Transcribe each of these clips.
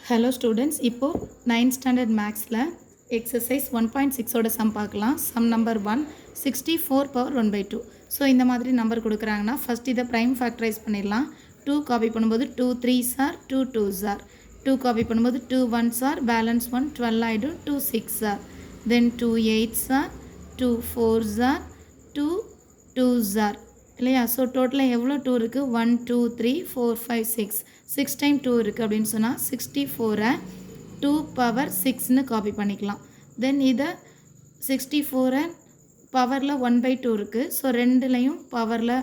Hello students, இப்போ 9th standard mathsல exercise 1.6 ஓட sum பார்க்கலாம். sum number 1 64 power 1 by 2. So இந்த மாதிரி நம்பர் கொடுக்குறாங்கன்னா ஃபஸ்ட் இதை ப்ரைம் ஃபேக்டரைஸ் பண்ணிடலாம். 2 காப்பி பண்ணும்போது 2 3s are 2 2s are 2 copy பண்ணும்போது 2 1s are பேலன்ஸ் 1 12 ஆகிடும் 2 6s are then 2 8s are 2 4s are 2 2s are இல்லையா. ஸோ டோட்டலாக எவ்வளோ 2 இருக்குது 1 2 3 4 5 6 6 டைம் 2 இருக்குது அப்படின்னு சொன்னால் 64 2 பவர் 6ன்னு காப்பி பண்ணிக்கலாம். தென் இதை 64 பவரில் 1 by 2 இருக்குது. ஸோ ரெண்டுலையும் பவரில்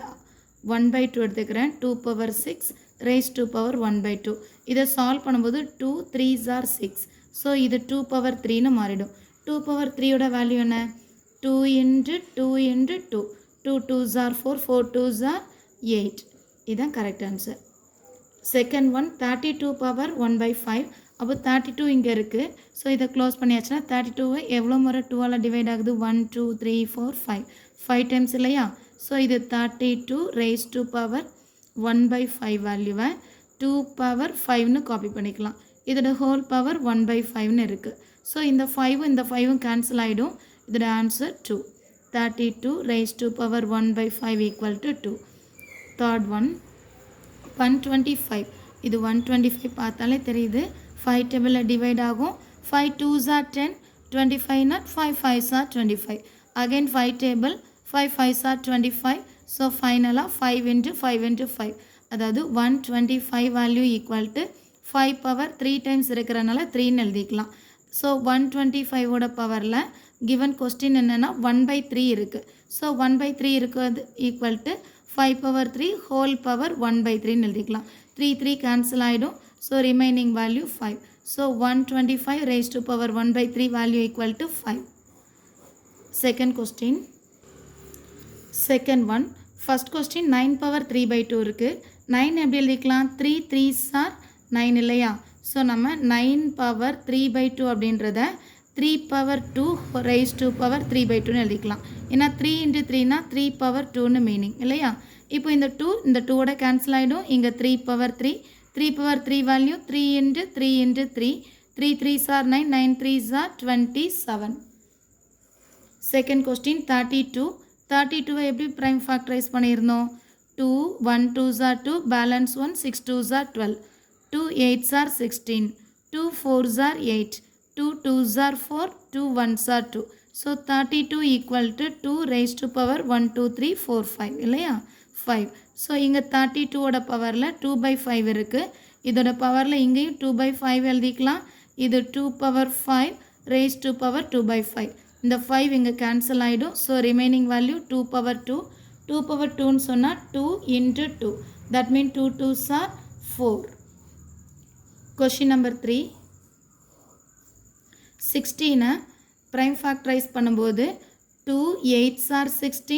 1 by 2 எடுத்துக்கிறேன். 2 power 6 raise to power 1 by 2. இதை சால்வ் பண்ணும்போது 2 3s are 6. ஸோ இது 2 பவர் 3ன்னு மாறிடும். 2 பவர் 3யோட வேல்யூ என்ன 2 into 2 into 2 2 2s are 4 4 2s are 8. இதுதான் correct answer. Second one 32 power 1 by 5. அப்போ 32 இங்கே இருக்குது. ஸோ இதை க்ளோஸ் பண்ணியாச்சுன்னா 32 எவ்வளோ முறை 2ஆல் டிவைட் ஆகுது 1 2 3 4 5 டைம்ஸ் இல்லையா. ஸோ இது 32 raised to பவர் 1 by 5 வேல்யூவை 2 பவர் 5ன்னு காப்பி பண்ணிக்கலாம். இதோட ஹோல் பவர் 1 by 5ன்னு இருக்குது. ஸோ இந்த 5 இந்த 5 கேன்சல் ஆகிடும். இதோட answer 2. 32 raised to power 1 by 5 equal to 2. Third one 125. இது 125 பார்த்தாலே தெரியுது 5 டேபிளில் டிவைட் ஆகும். 5 2s are 10 25 not 5 5s are 25. again 5 table 5 5s are 25. So ஃபைனலாக 5 into 5 into 5 அதாவது 125 value equal to 5 power 3 times இருக்கிறனால 3ன்னு எழுதிக்கலாம். ஸோ 125ஓட பவரில் கிவன் கொஸ்டின் என்னென்னா 1 by 3 இருக்குது. ஸோ 1 by 3 இருக்கிறது equal to 5 power 3 whole power 1 by 3ன்னு எழுதிக்கலாம். 3 3 கேன்சல் ஆகிடும். So remaining value 5. So 125 raised to power 1 by 3 value equal to 5. Second question. Second one first question 9 power 3 by 2 இருக்குது. 9 எப்படி எழுதிக்கலாம் 3 3s are 9 இல்லையா. So நம்ம 9 power 3 by 2 அப்படின்றத 3 power 2 raised to power 3 by 2ன்னு எழுதிக்கலாம். ஏன்னா 3 into 3னா 3 பவர் 2ன்னு மீனிங் இல்லையா. இப்போ இந்த 2 இந்த 2ஓட கேன்சல் ஆகிடும். இங்கே 3 power 3 3 power 3 value 3 into 3 into 3 3 3s are 9 9 3s are 27. Second question 32. 32 எப்படி ப்ரைம் ஃபேக்டரைஸ் பண்ணியிருந்தோம் 2 1 2s are 2 balance 1 6 2s are 12 2 8s are 16 2 4s are 8 2 2s are 4 2 1s are 2. So 32 equal to 2 raised to power 1 2 3 4 5 இல்லையா 5. So இங்கே 32ஓட பவரில் 2 by 5 இருக்குது. இதோட பவரில் இங்கேயும் 2 by 5 எழுதிக்கலாம். இது 2 power 5 raised to power 2 by 5. இந்த 5 இங்கே கேன்சல் ஆகிடும். So remaining value 2 power 2 2 power 2ன்னு சொன்னால் 2 into 2 that mean 2 2s are 4. Question number 3. 16 prime factorise பண்ணும்போது 2 8s are 16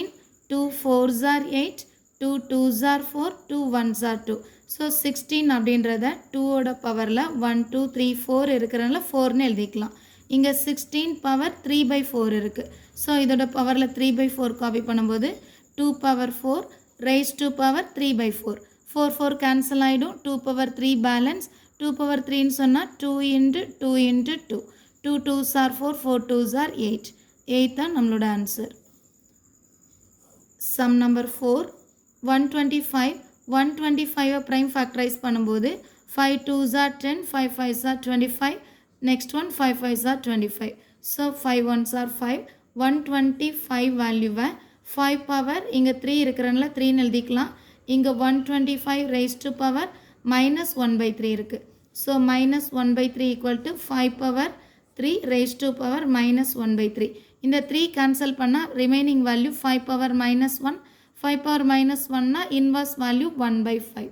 2 4s are 8 2 2s are 4 2 1s are 2. So 16 அப்படின்றத 2ஓட பவரில் 1 2 3 4 இருக்கிறனால 4ன்னு எழுதிக்கலாம். இங்கே 16 பவர் 3 by 4 இருக்குது. ஸோ இதோட பவரில் 3 by 4 காப்பி பண்ணும்போது 2 power 4 raised to power 3 by 4 4 4 cancel ஆகிடும். 2 பவர் 3 பேலன்ஸ் 2 பவர் 3ன்னு சொன்னால் 2 into 2 into 2 2 2s are 4 4 2s are 8 8 தான் நம்மளோட answer. Sum number 4 125 prime factorise பண்ணும்போது 5 2s are 10 5 5s are 25 next one 5 5s are 25. So 5 1s are 5 125 வேல்யூவை 5 power இங்கே 3 இருக்கிறனால 3ன்னு எழுதிக்கலாம். இங்கே 125 raised to power minus 1 by 3 இருக்குது. So minus 1 by 3 equal to 5 power 3 raised to power minus 1 by 3. இந்த 3 cancel பண்ணால் remaining value 5 power minus 1 5 power minus 1னா inverse value 1 by 5.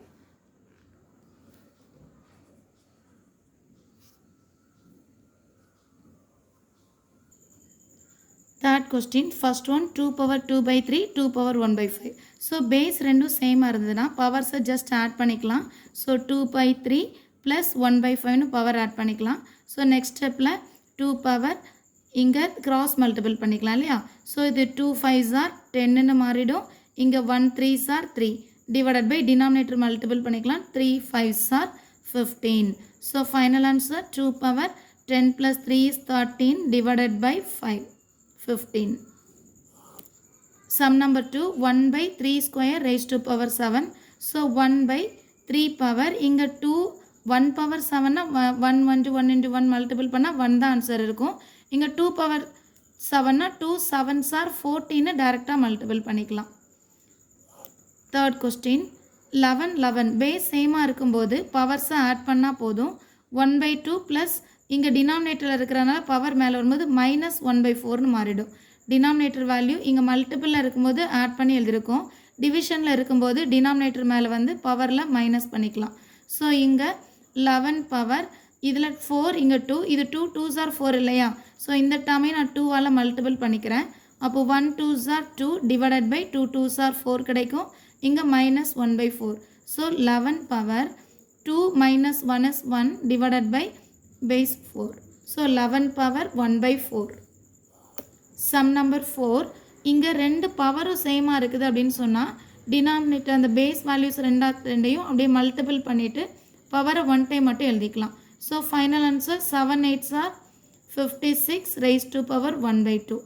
Third question first one 2 power 2 by 3 2 power 1 by 5. So base ரெண்டும் சேமாக இருந்ததுன்னா பவர்ஸை just add பண்ணிக்கலாம். So 2 by 3 plus 1 by 5ன்னு power add பண்ணிக்கலாம். ஸோ நெக்ஸ்ட் ஸ்டெப்பில் 2 பவர் இங்கே கிராஸ் மல்டிபிள் பண்ணிக்கலாம் இல்லையா. ஸோ இது 2 5s are 10ன்னு மாறிடும். இங்கே 1 3s are 3 divided by denominator multiple பண்ணிக்கலாம். 3 5s are 15. So final answer 2 power 10 plus 3 is 13 divided by 5. 15. Sum number 2, 1 by 3 square raised to power 7. So 1 by 3 power, இங்க 2, 1 power 7 1 1 to 1 into 1 multiple பண்ணா 1 தான் answer இருக்கும். இங்க 2 power 7 2 7s are 14 directா multiple பண்ணிக்கலாம். Third question, 11 11 base same இருக்கும்போது powers add பண்ணா போதும். 1 by 2 plus இங்க denominatorல இருக்கிறனால power மேல வரும்போது minus 1 by 4 மாறிடும். denominator value இங்க multipleல இருக்கும்போது ஆட் பண்ணி எழுதிருக்கோம். divisionல இருக்கும்போது denominator மேல வந்து பவர்ல மைனஸ் பண்ணிக்கலாம். ஸோ இங்க 11 பவர் இதில் 4 இங்கே 2 இது 2 2s are 4 இல்லையா. ஸோ இந்த டேர்மை நான் 2ஆல் மல்டிபிள் பண்ணிக்கிறேன். அப்போ 1 2s are 2 divided by 2 2s are 4 கிடைக்கும். இங்கே minus 1 by 4. So 11 power 2 minus 1 is 1 divided by base 4. So 11 power 1 by 4. Sum number 4, இங்கே ரெண்டு பவரும் சேமாக இருக்குது அப்படின்னு சொன்னால் டினாமினேட்டர் அந்த பேஸ் வேல்யூஸ் ரெண்டையும் அப்படியே மல்டிபிள் பண்ணிவிட்டு பவரை 1 டைம் மட்டும் எழுதிக்கலாம். So final answer 7 8s are 56 raised to power 1 by 2.